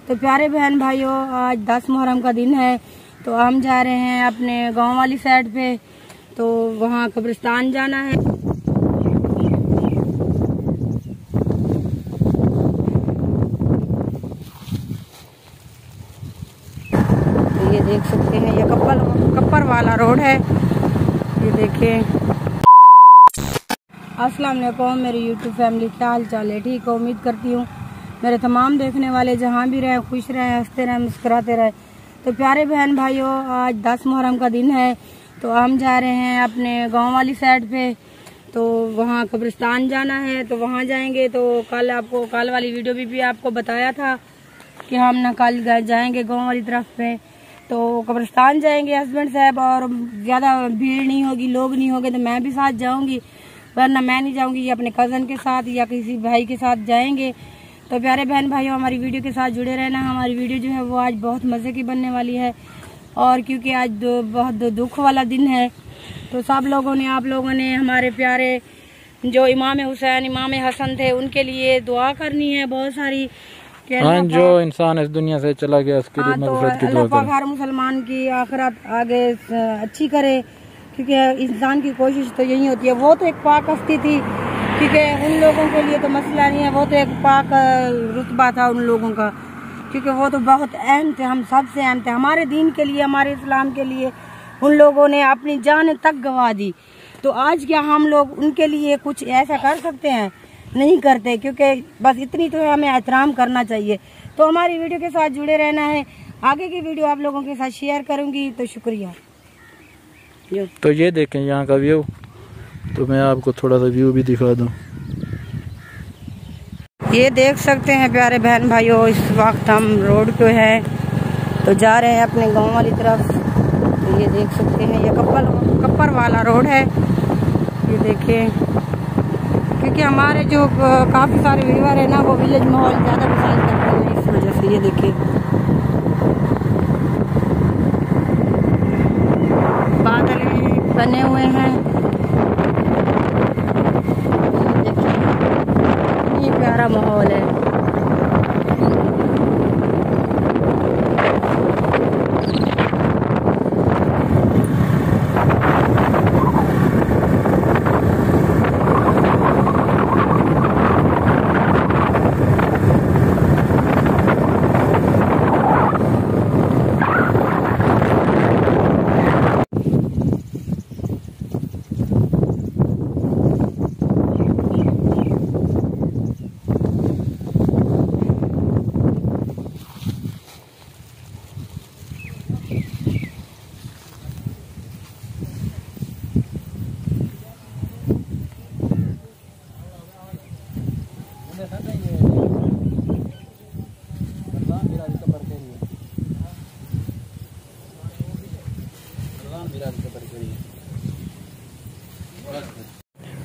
तो प्यारे बहन भाइयों, आज 10 मुहर्रम का दिन है। तो हम जा रहे हैं अपने गांव वाली साइड पे, तो वहाँ कब्रिस्तान जाना है। तो ये देख सकते हैं, ये कप्पर वाला रोड है। ये देखें। अस्सलाम वालेकुम मेरी यूट्यूब फैमिली, क्या हाल चाल है? ठीक है, उम्मीद करती हूँ मेरे तमाम देखने वाले जहाँ भी रहे खुश रहे, हंसते रहे, मुस्कुराते रहे। तो प्यारे बहन भाइयों, आज 10 मुहर्रम का दिन है। तो हम जा रहे हैं अपने गांव वाली साइड पे, तो वहाँ कब्रिस्तान जाना है। तो वहाँ जाएंगे। तो कल वाली वीडियो भी आपको बताया था कि हम ना कल जाएंगे गांव वाली तरफ पे। तो कब्रिस्तान जाएंगे हस्बैंड साहब, और ज़्यादा भीड़ नहीं होगी, लोग नहीं होंगे तो मैं भी साथ जाऊँगी, वरना मैं नहीं जाऊँगी, या अपने कज़न के साथ या किसी भाई के साथ जाएंगे। तो प्यारे बहन भाइयों, हमारी वीडियो के साथ जुड़े रहना। हमारी वीडियो जो है वो आज बहुत मज़े की बनने वाली है, और क्योंकि आज बहुत दुख वाला दिन है। तो सब लोगों ने, आप लोगों ने हमारे प्यारे जो इमाम हुसैन, इमाम हसन थे, उनके लिए दुआ करनी है बहुत सारी। जो इंसान इस दुनिया से चला गया उसके लिए मग़फ़िरत की दुआ करें। हर मुसलमान की आखिरत आगे अच्छी करे, क्योंकि इंसान की कोशिश तो यही होती है। वो तो एक पाक हस्ती थी, क्योंकि उन लोगों के लिए तो मसला नहीं है, वो तो एक पाक रुतबा था उन लोगों का, क्योंकि वो तो बहुत अहम थे, हम सबसे अहम थे हमारे दीन के लिए, हमारे इस्लाम के लिए। उन लोगों ने अपनी जान तक गंवा दी। तो आज क्या हम लोग उनके लिए कुछ ऐसा कर सकते हैं? नहीं करते, क्योंकि बस इतनी तो हमें एहतराम करना चाहिए। तो हमारी वीडियो के साथ जुड़े रहना है। आगे की वीडियो आप लोगों के साथ शेयर करूँगी। तो शुक्रिया। तो ये देखें यहाँ का व्यू, तो मैं आपको थोड़ा सा व्यू भी दिखा दूँ। ये देख सकते हैं प्यारे बहन भाइयों, इस वक्त हम रोड पे हैं, तो जा रहे हैं अपने गांव वाली तरफ। तो ये देख सकते हैं, ये कप्पर वाला रोड है। ये देखें, क्योंकि हमारे जो काफ़ी सारे व्यूअर है ना, वो विलेज माहौल ज़्यादा पसंद करते हैं, इस वजह से। ये देखें, बादल बने हुए हैं। ये प्यारा माहौल है।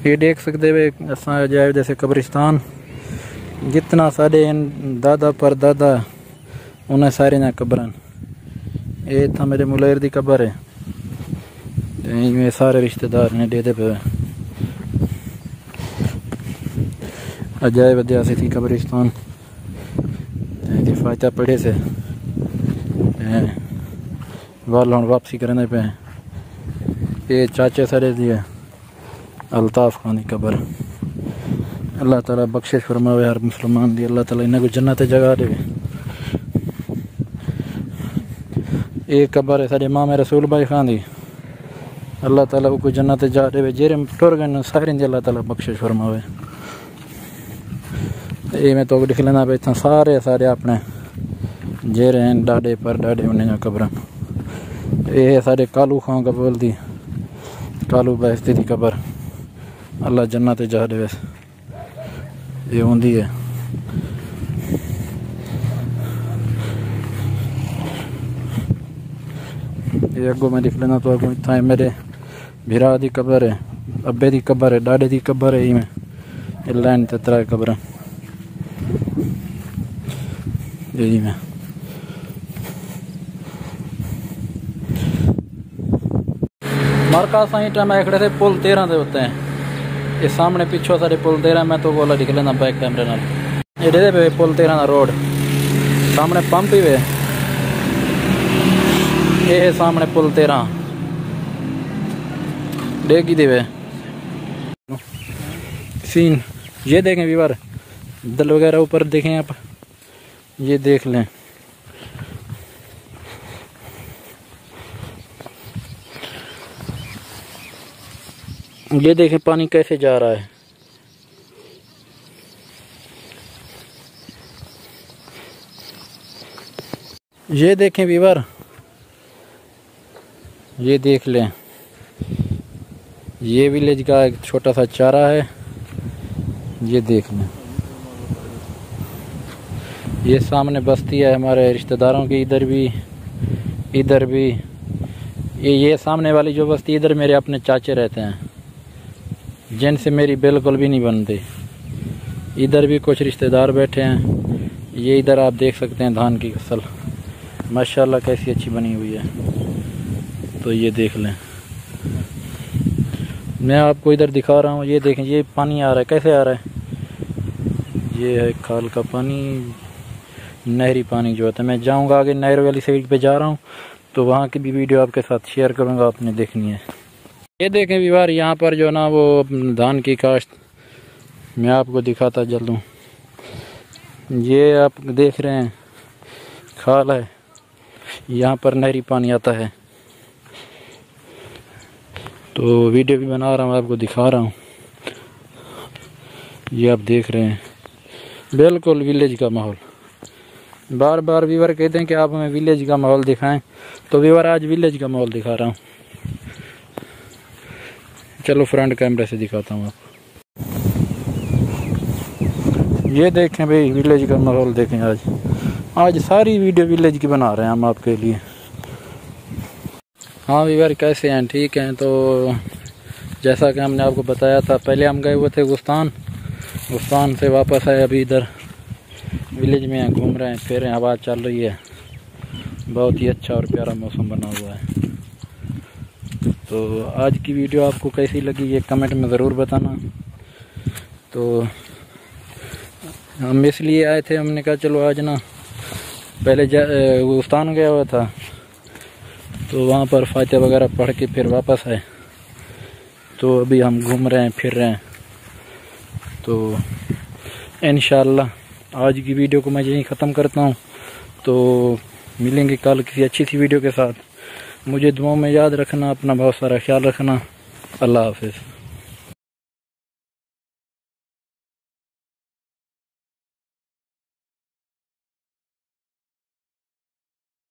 ये देख सकते हुए जाए जैसे कब्रिस्तान, जितना सारे दादा पर दादा उन्हें सारे ना कब्रन। ये था मेरे मुलेर दी कब्र है, ये सारे रिश्तेदार ने दे पे अजायब अध्यासी थी कब्रिस्तान। फायदा पढ़े से वाल हम वापसी करने पे। ये चाचे सारे दिए अल्ताफ़ खान की कब्र। अल्लाह ताला बख्शिश फरमावे हर मुसलमान दी, अल्लाह ताला इन्हें को जन्नत जगह दे। एक कब्र है सारे मामे रसूल भाई खान दी, अल्लाह ताला को जन्नत जगह दे। जेरे टुर गए सारे दी अल्लाह ताला बख्शिश फरमावे। ये मैं तो लिख लेना पे सारे सारे अपने जेरे हैं डाडे पर डाडे उन्हें कब्र। ये सारे कालू खां कबूल दी, कालू बैस्ती दी कब्र, अल्लाह जन्नत जा दे। ये होंगी है। ये अगो मैं लिख लेना तो अगो इतना है मेरे भिरा दी कब्र है, अब्बे दी कब्र है, डाडे दी कब्र है। में लाइन ते त्रै कब्र यही में। मरका साई टाइम खड़े थे पुल 13 दे होते हैं। ये सामने पिछो सारे पुल 13, मैं तो बोला दिख लेना बैक कैमरे नाल। ये दे पे पुल 13 ना रोड सामने पंप ही वे, ये है सामने पुल 13 डेगी देवे सीन। ये देखें व्यूअर, दल वगैरह ऊपर देखें आप, ये देख लें। ये देखें पानी कैसे जा रहा है। ये देखें व्यूअर, ये देख लें, ये विलेज का एक छोटा सा चारा है, ये देख लें। ये सामने बस्ती है हमारे रिश्तेदारों की, इधर भी ये सामने वाली जो बस्ती, इधर मेरे अपने चाचे रहते हैं जिनसे मेरी बिल्कुल भी नहीं बनती। इधर भी कुछ रिश्तेदार बैठे हैं। ये इधर आप देख सकते हैं धान की फसल माशाल्लाह कैसी अच्छी बनी हुई है। तो ये देख लें, मैं आपको इधर दिखा रहा हूँ। ये देखें, ये पानी आ रहा है, कैसे आ रहा है। ये है खाल का पानी, नहरी पानी जो होता है। मैं जाऊँगा आगे नहर वाली साइड पे जा रहा हूँ, तो वहाँ की भी वीडियो आपके साथ शेयर करूँगा, आपने देखनी है। ये देखें व्यूअर, यहाँ पर जो ना वो धान की काश्त मैं आपको दिखाता चलूँ। ये आप देख रहे हैं खाल है, यहाँ पर नहरी पानी आता है। तो वीडियो भी बना रहा हूँ, आपको दिखा रहा हूँ। ये आप देख रहे हैं बिल्कुल विलेज का माहौल। बार बार व्यूअर कहते हैं कि आप हमें विलेज का माहौल दिखाएं, तो व्यूअर आज विलेज का माहौल दिखा रहा हूँ। चलो फ्रंट कैमरे से दिखाता हूँ आपको। ये देखें भाई, विलेज का माहौल देखें। आज सारी वीडियो विलेज की बना रहे हैं हम आपके लिए। हाँ व्यूअर, कैसे हैं? ठीक हैं। तो जैसा कि हमने आपको बताया था, पहले हम गए हुए थे गुस्तान से वापस आए, अभी इधर विलेज में हैं, घूम रहे हैं, फिर रहे हैं, हवा चल रही है, बहुत ही अच्छा और प्यारा मौसम बना हुआ है। तो आज की वीडियो आपको कैसी लगी ये कमेंट में ज़रूर बताना। तो हम इसलिए आए थे, हमने कहा चलो आज ना, पहले गुस्तान गया हुआ था तो वहाँ पर फातिहा वगैरह पढ़ के फिर वापस आए। तो अभी हम घूम रहे हैं, फिर रहे हैं। तो इंशाअल्लाह आज की वीडियो को मैं यहीं ख़त्म करता हूँ। तो मिलेंगे कल किसी अच्छी सी वीडियो के साथ। मुझे दुआओं में याद रखना, अपना बहुत सारा ख्याल रखना। अल्लाह हाफिज़।